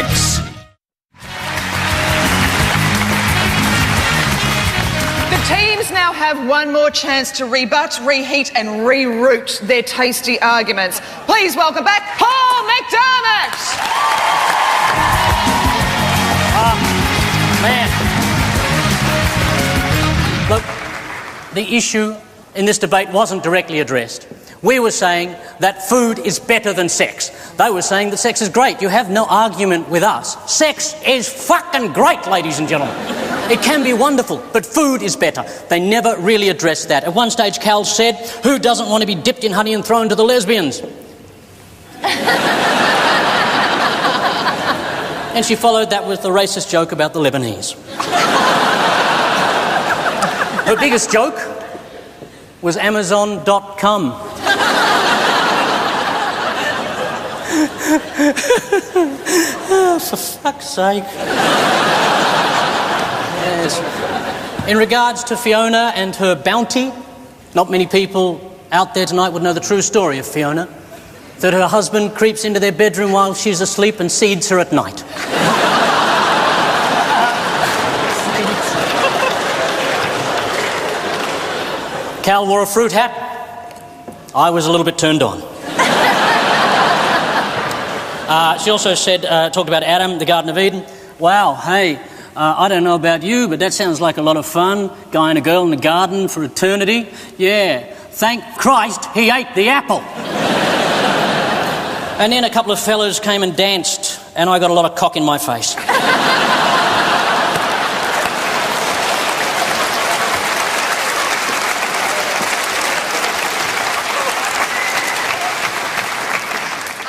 Politics. The teams now have one more chance to rebut, reheat and reroute their tasty arguments. Please welcome back Paul McDermott! Man. Look, the issue in this debate wasn't directly addressed. We were saying that food is better than sex. They were saying that sex is great. You have no argument with us. Sex is fucking great, ladies and gentlemen. It can be wonderful, but food is better. They never really addressed that. At one stage, Cal said, who doesn't want to be dipped in honey and thrown to the lesbians? And she followed that with the racist joke about the Lebanese. Her biggest joke was Amazon.com. Oh, for fuck's sake. Yes. In regards to Fiona and her bounty, not many people out there tonight would know the true story of Fiona. That her husband creeps into their bedroom while she's asleep and seeds her at night. Cal wore a fruit hat. I was a little bit turned on. She also said, talked about Adam, the Garden of Eden. Wow, hey, I don't know about you, but that sounds like a lot of fun. Guy and a girl in the garden for eternity. Yeah, thank Christ he ate the apple. And then a couple of fellas came and danced, and I got a lot of cock in my face.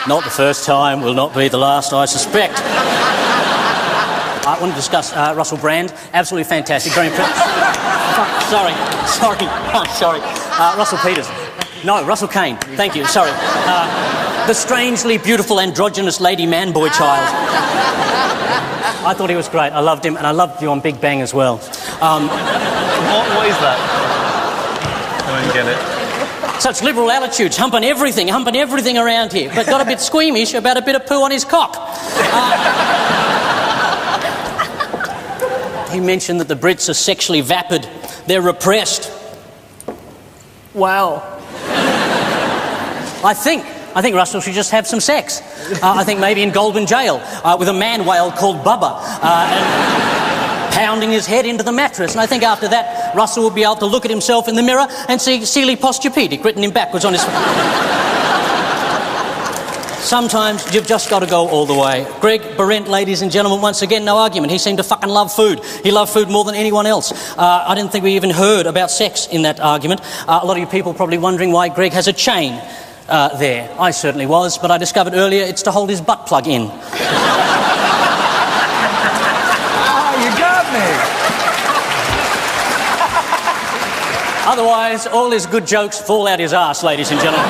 Not the first time, will not be the last, I suspect. I want to discuss Russell Brand. Absolutely fantastic, very impressive. Sorry. Russell Peters. No, Russell Kane. Thank you, sorry. The strangely beautiful androgynous lady man-boy child. I thought he was great. I loved him, and I loved you on Big Bang as well. What is that? I don't get it. Such liberal attitudes, humping everything around here, but got a bit squeamish about a bit of poo on his cock. He mentioned that the Brits are sexually vapid. They're repressed. Wow. I think Russell should just have some sex. I think maybe in Goulburn jail with a man whale called Bubba and pounding his head into the mattress. And I think after that, Russell will be able to look at himself in the mirror and see Sealy Posturepedic written in backwards on his... Sometimes you've just got to go all the way. Greg Behrendt, ladies and gentlemen, once again, no argument. He seemed to fucking love food. He loved food more than anyone else. I didn't think we even heard about sex in that argument. A lot of you people probably wondering why Greg has a chain there. I certainly was, but I discovered earlier it's to hold his butt plug in. Otherwise, all his good jokes fall out his arse, ladies and gentlemen.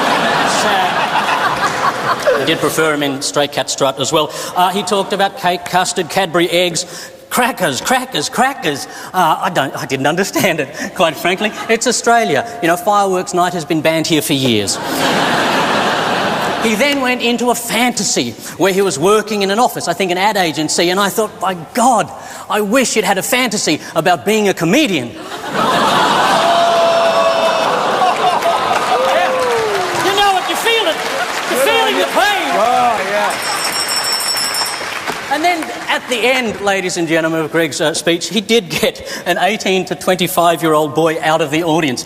I did prefer him in Stray Cat Strut as well. He talked about cake, custard, Cadbury eggs, crackers. I didn't understand it, quite frankly. It's Australia. You know, fireworks night has been banned here for years. He then went into a fantasy where he was working in an office, I think an ad agency, and I thought, by God, I wish he'd had a fantasy about being a comedian. The pain. Oh, yeah. And then at the end, ladies and gentlemen, of Greg's speech, he did get an 18 to 25-year-old boy out of the audience.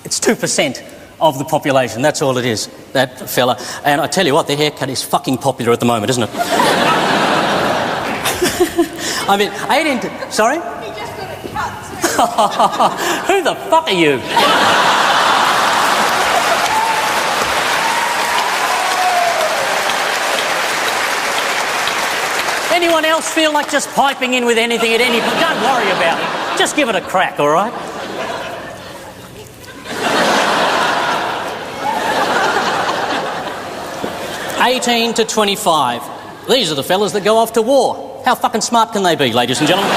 It's 2% of the population. That's all it is, that fella. And I tell you what, the haircut is fucking popular at the moment, isn't it? I mean, 18 to... Sorry? He just got it cut. Who the fuck are you? Anyone else feel like just piping in with anything at any point? Don't worry about it. Just give it a crack, all right? (18 to 25). These are the fellas that go off to war. How fucking smart can they be, ladies and gentlemen?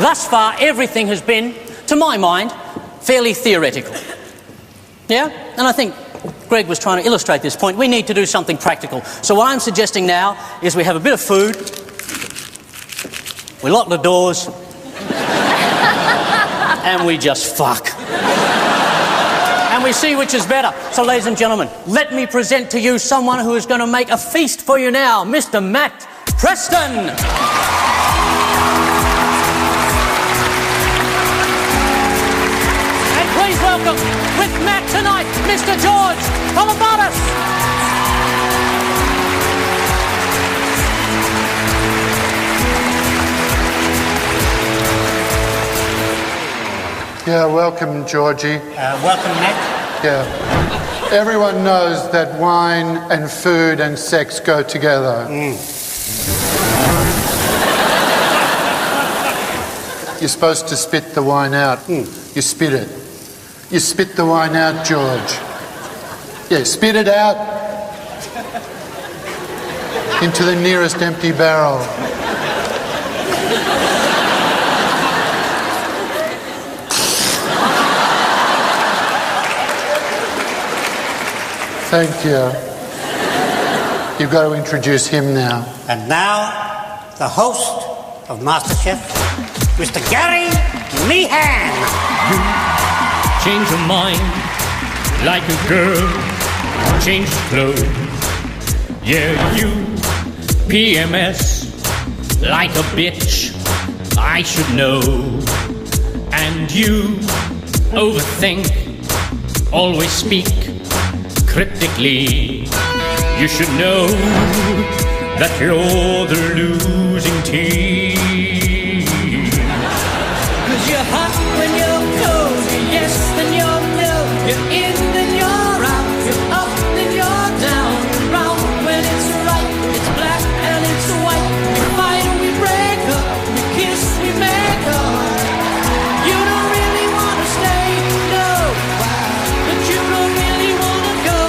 Thus far, everything has been, to my mind, fairly theoretical. Yeah? And I think Greg was trying to illustrate this point. We need to do something practical. So what I'm suggesting now is we have a bit of food, we lock the doors, and we just fuck. And we see which is better. So, ladies and gentlemen, let me present to you someone who is going to make a feast for you now, Mr. Matt Preston. And please welcome, with Matt tonight, Mr. George Colobanis. Yeah, welcome, Georgie. Welcome, Matt. Yeah. Everyone knows that wine and food and sex go together. You're supposed to spit the wine out. You spit it. You spit the wine out, George. Yeah, spit it out into the nearest empty barrel. Thank you. You've got to introduce him now. And now, the host of MasterChef, Mr. Gary Meehan. You change your mind like a girl, change clothes. Yeah, you PMS like a bitch, I should know. And you overthink, always speak cryptically. You should know that you're the losing team. 'Cause you're hot when you're cold, you're yes then you're no, you're in then you're out, you're up then you're down, round when it's right, it's black and it's white. We fight and we break up, we kiss, we make up. You don't really wanna stay, no, but you don't really wanna go.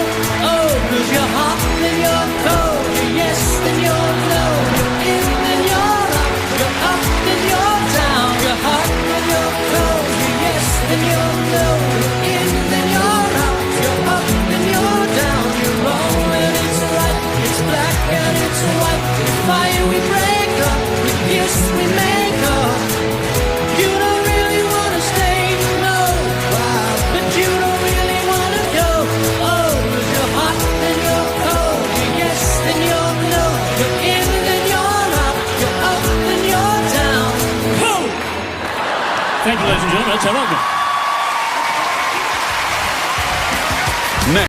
Oh, 'cause you're hot then you're cold, you're yes then you're no, you're in then you're out, you're up then you're down, you're hot then you're cold, you're yes then you're no, you're in then you're out, you're up then you're down, you're wrong when it's right, it's black and it's white. We fight, we break up, we kiss, we make up. You don't really wanna stay, no, but you don't really wanna go. Oh, 'cause you're hot then you're cold, you're yes then you're no, you're in then you're out, you're up then you're down. Boom! Thank you, ladies and gentlemen. That's our welcome.